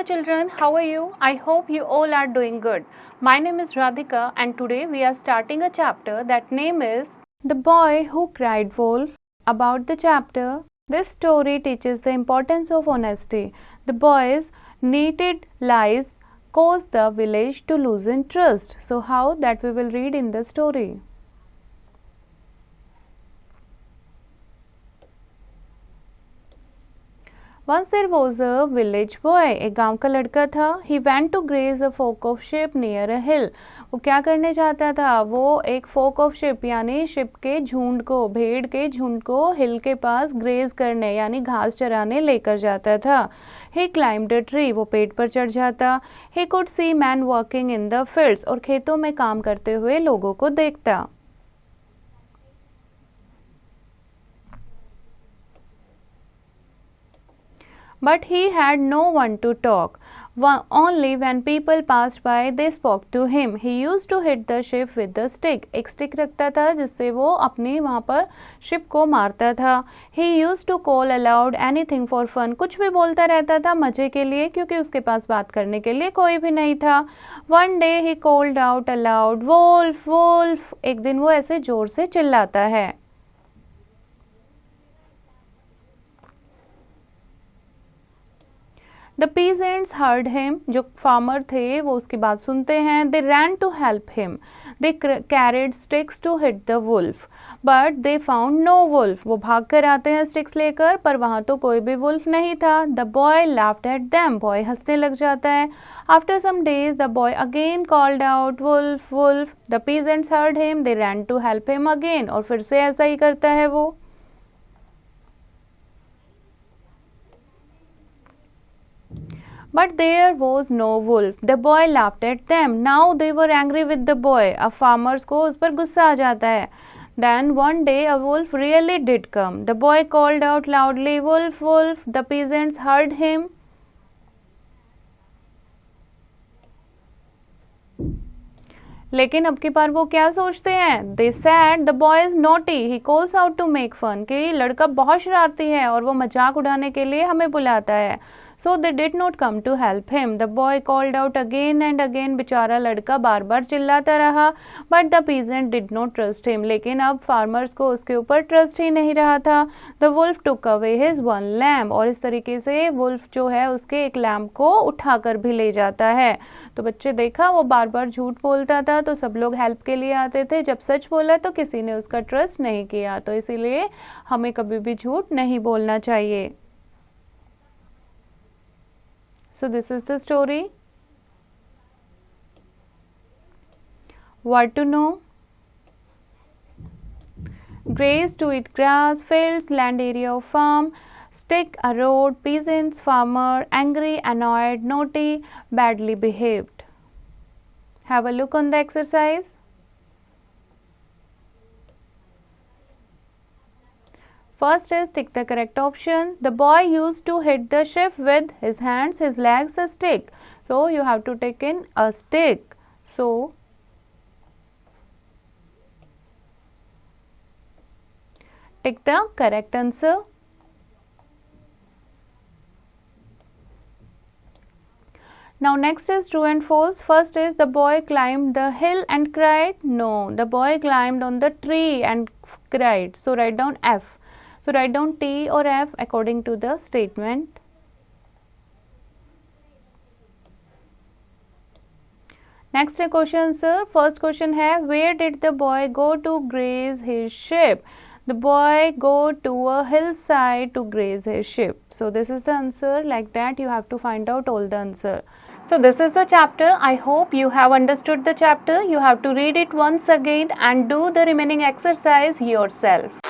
children, how are you? I hope you all are doing good. My name is Radhika and today we are starting a chapter that name is The Boy Who Cried Wolf. About the chapter, this story teaches the importance of honesty. The boy's needed lies caused the village to loosen trust. So how, that we will read in the story. Once there was a village boy. एक गांव का लड़का था. He went to graze a flock of sheep near a hill. वो क्या करने चाहता था? वो एक flock of sheep यानी शिप के झुंड को, भेड़ के झुंड को हिल के पास ग्रेज करने यानी घास चराने लेकर जाता था. He climbed a tree. वो पेड़ पर चढ़ जाता. He could see men working in the fields. और खेतों में काम करते हुए लोगों को देखता. But he had no one to talk. Only when people passed by, they spoke to him. He used to hit the ship with the stick. एक स्टिक रखता था जिससे वो अपनी वहाँ पर शिप को मारता था. He used to call aloud anything for fun. कुछ भी बोलता रहता था मजे के लिए क्योंकि उसके पास बात करने के लिए कोई भी नहीं था. One day he called out aloud, "Wolf, wolf!" एक दिन वो ऐसे जोर से चिल्लाता है. The peasants heard him. जो farmer थे वो उसकी बात सुनते हैं. They ran to help him. They carried sticks to hit the wolf, but they found no wolf. वो भाग कर आते हैं sticks लेकर, पर वहाँ तो कोई भी wolf नहीं था. The boy laughed at them. Boy हंसने लग जाता है. After some days, the boy again called out, "Wolf, wolf!" The peasants heard him. They ran to help him again. और फिर से ऐसा ही करता है वो. But there was no wolf. The boy laughed at them. Now they were angry with the boy. अब farmers को उस पर गुस्सा आ जाता है. Then one day a wolf really did come. The boy called out loudly, "Wolf, wolf!" The peasants heard him. लेकिन अब की बार वो क्या सोचते हैं? They said the boy is naughty. He calls out to make fun. कि लड़का बहुत शरारती है और वो मजाक उड़ाने के लिए हमें बुलाता है. So they did not come to help him. The boy called out again and again. बेचारा लड़का बार बार चिल्लाता रहा. But the peasant did not trust him. लेकिन अब farmers को उसके ऊपर ट्रस्ट ही नहीं रहा था. The wolf took away his one lamb. और इस तरीके से wolf जो है उसके एक लैम्प को उठाकर भी ले जाता है. तो बच्चे देखा वो बार बार झूठ बोलता था तो सब लोग हेल्प के लिए आते थे. जब सच बोला तो किसी ने उसका ट्रस्ट नहीं किया. तो इसीलिए हमें कभी भी झूठ नहीं बोलना चाहिए. So this is the story. What to know? Graze to eat grass, fields, land area of farm, stick, a road, peasants, farmer, angry, annoyed, naughty, badly behaved. Have a look on the exercise. First is tick the correct option. The boy used to hit the ship with his hands, his legs, a stick. So you have to take in a stick. So tick the correct answer. Now next is true and false. First is the boy climbed the hill and cried. No, the boy climbed on the tree and cried. So write down F. So write down T or F according to the statement. Next question sir. First question है, where did the boy go to graze his sheep? The boy go to a hillside to graze his sheep. So this is the answer. Like that you have to find out all the answer. So this is the chapter. I hope you have understood the chapter. You have to read it once again and do the remaining exercise yourself.